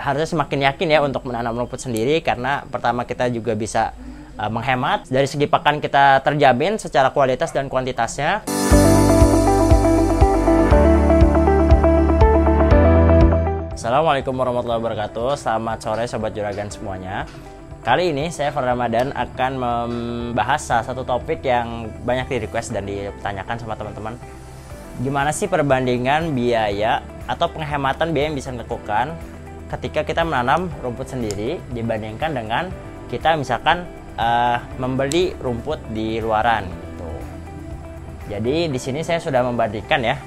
harusnya semakin yakin ya untuk menanam rumput sendiri, karena pertama kita juga bisa menghemat. Dari segi pakan kita terjamin secara kualitas dan kuantitasnya. Assalamualaikum warahmatullahi wabarakatuh. Selamat sore Sobat Juragan semuanya. Kali ini saya Ramadan akan membahas salah satu topik yang banyak di request dan ditanyakan sama teman-teman. Gimana sih perbandingan biaya atau penghematan biaya yang bisa dilakukan ketika kita menanam rumput sendiri dibandingkan dengan kita misalkan membeli rumput di luaran gitu. Jadi di sini saya sudah membandingkan ya,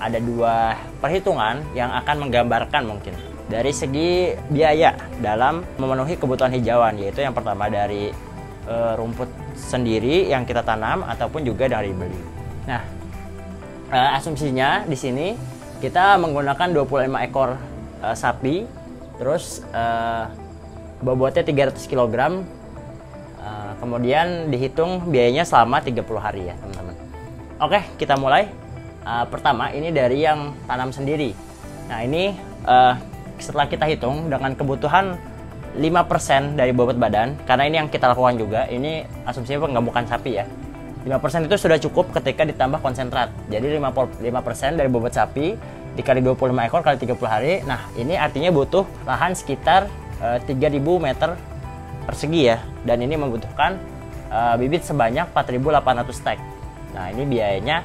ada dua perhitungan yang akan menggambarkan mungkin dari segi biaya dalam memenuhi kebutuhan hijauan, yaitu yang pertama dari rumput sendiri yang kita tanam ataupun juga dari beli. Nah, asumsinya di sini kita menggunakan 25 ekor sapi, terus bobotnya 300 kg, kemudian dihitung biayanya selama 30 hari ya teman-teman. Oke, kita mulai. Pertama ini dari yang tanam sendiri. Nah ini setelah kita hitung dengan kebutuhan 5% dari bobot badan, karena ini yang kita lakukan juga, ini asumsinya penggemukan sapi ya. 5% itu sudah cukup ketika ditambah konsentrat. Jadi 5% dari bobot sapi dikali 25 ekor kali 30 hari. Nah ini artinya butuh lahan sekitar 3000 meter persegi ya. Dan ini membutuhkan bibit sebanyak 4800 stek. Nah ini biayanya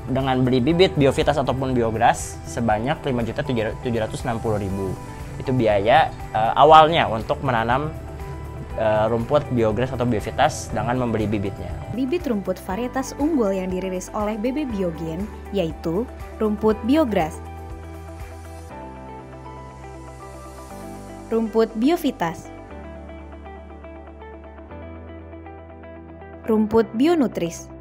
dengan beli bibit Biovitas ataupun Biogras sebanyak 5.760.000. Itu biaya awalnya untuk menanam rumput Biogras atau Biovitas dengan membeli bibitnya. Bibit rumput varietas unggul yang dirilis oleh BB Biogen yaitu rumput Biogras, rumput Biovitas, rumput Bionutris.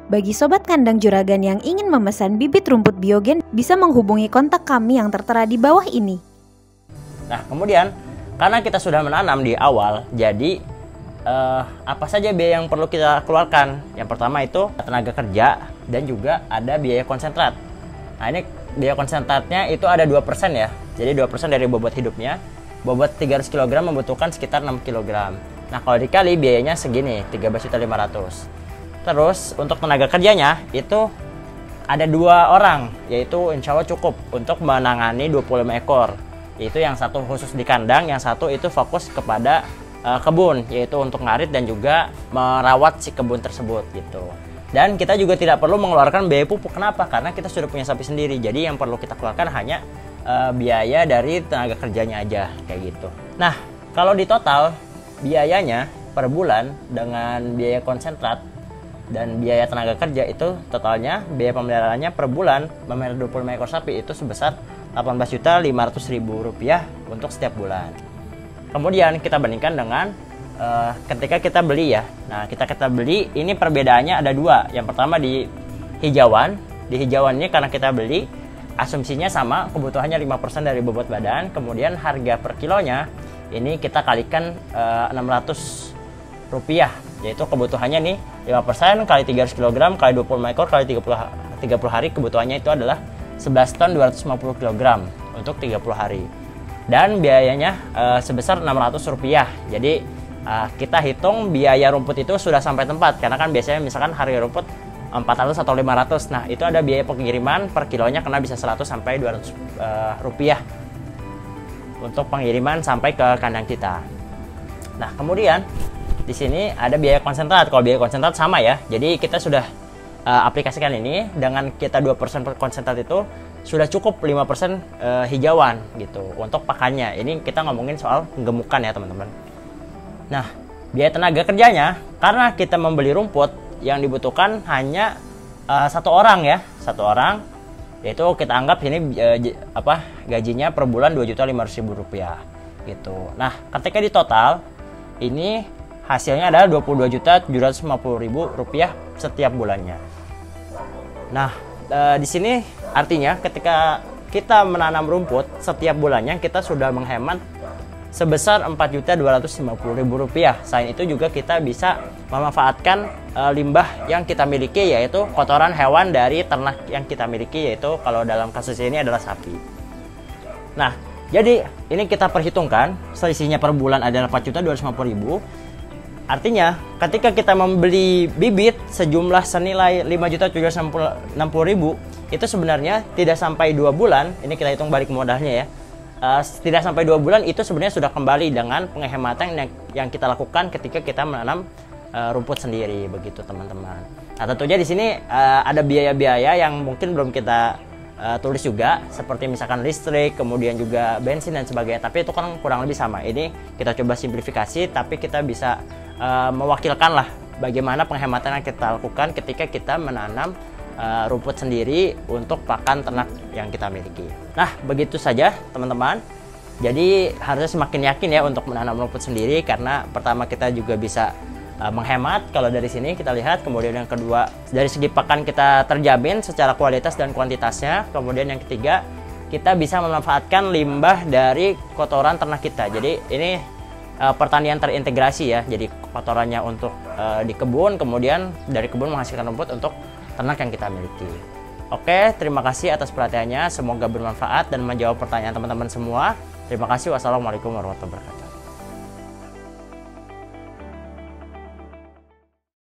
Bagi Sobat Kandang Juragan yang ingin memesan bibit rumput Biogen, bisa menghubungi kontak kami yang tertera di bawah ini. Nah kemudian, karena kita sudah menanam di awal, jadi apa saja biaya yang perlu kita keluarkan? Yang pertama itu tenaga kerja dan juga ada biaya konsentrat. Nah ini biaya konsentratnya itu ada 2% ya. Jadi 2% dari bobot hidupnya. Bobot 300 kg membutuhkan sekitar 6 kg. Nah kalau dikali biayanya segini, 13.500.000. Terus untuk tenaga kerjanya itu ada 2 orang, yaitu insya Allah cukup untuk menangani 25 ekor. Yaitu yang satu khusus di kandang, yang satu itu fokus kepada kebun, yaitu untuk ngarit dan juga merawat si kebun tersebut gitu. Dan kita juga tidak perlu mengeluarkan biaya pupuk. Kenapa? Karena kita sudah punya sapi sendiri. Jadi yang perlu kita keluarkan hanya biaya dari tenaga kerjanya aja kayak gitu. Nah kalau di total biayanya per bulan dengan biaya konsentrat dan biaya tenaga kerja itu totalnya biaya pemeliharaannya per bulan memelihara 25 ekor sapi itu sebesar Rp18.500.000 untuk setiap bulan. Kemudian kita bandingkan dengan ketika kita beli ya. Nah kita beli ini perbedaannya ada 2. Yang pertama di hijauan. Di hijauan ini karena kita beli asumsinya sama, kebutuhannya 5% dari bobot badan. Kemudian harga per kilonya ini kita kalikan Rp600, yaitu kebutuhannya nih 5% kali 300 kg kali 25 ekor kali 30 hari, kebutuhannya itu adalah 11 ton 250 kg untuk 30 hari. Dan biayanya sebesar Rp600. Jadi kita hitung biaya rumput itu sudah sampai tempat, karena kan biasanya misalkan harga rumput 400 atau 500. Nah itu ada biaya pengiriman per kilonya kena bisa 100 sampai 200 rupiah untuk pengiriman sampai ke kandang kita. Nah kemudian di sini ada biaya konsentrat. Kalau biaya konsentrat sama ya. Jadi kita sudah aplikasikan ini dengan kita 2% per konsentrat itu sudah cukup 5% hijauan gitu untuk pakannya. Ini kita ngomongin soal penggemukan ya teman-teman. Nah, biaya tenaga kerjanya karena kita membeli rumput yang dibutuhkan hanya satu orang ya, satu orang, yaitu kita anggap ini gajinya per bulan Rp2.500.000 gitu. Nah, ketika di total ini hasilnya adalah Rp22.750.000 setiap bulannya. Nah, di sini artinya ketika kita menanam rumput setiap bulannya kita sudah menghemat sebesar Rp4.250.000. Selain itu juga kita bisa memanfaatkan limbah yang kita miliki, yaitu kotoran hewan dari ternak yang kita miliki, yaitu kalau dalam kasus ini adalah sapi. Nah, jadi ini kita perhitungkan selisihnya per bulan adalah 4.250.000. Artinya ketika kita membeli bibit sejumlah senilai 5.760.000, itu sebenarnya tidak sampai 2 bulan, ini kita hitung balik modalnya ya. Tidak sampai 2 bulan itu sebenarnya sudah kembali dengan penghematan yang kita lakukan ketika kita menanam rumput sendiri, begitu teman-teman. Nah, tentunya di sini ada biaya-biaya yang mungkin belum kita tulis juga, seperti misalkan listrik, kemudian juga bensin dan sebagainya. Tapi itu kan kurang lebih sama. Ini kita coba simplifikasi, tapi kita bisa mewakilkan lah bagaimana penghematan yang kita lakukan ketika kita menanam rumput sendiri untuk pakan ternak yang kita miliki. Nah, begitu saja teman-teman. Jadi harusnya semakin yakin ya untuk menanam rumput sendiri, karena pertama kita juga bisa menghemat kalau dari sini kita lihat. Kemudian yang kedua, dari segi pakan kita terjamin secara kualitas dan kuantitasnya. Kemudian yang ketiga, kita bisa memanfaatkan limbah dari kotoran ternak kita. Jadi ini pertanian terintegrasi ya. Jadi kotorannya untuk di kebun, kemudian dari kebun menghasilkan rumput untuk ternak yang kita miliki. Oke, terima kasih atas perhatiannya. Semoga bermanfaat dan menjawab pertanyaan teman-teman semua. Terima kasih. Wassalamualaikum warahmatullahi wabarakatuh.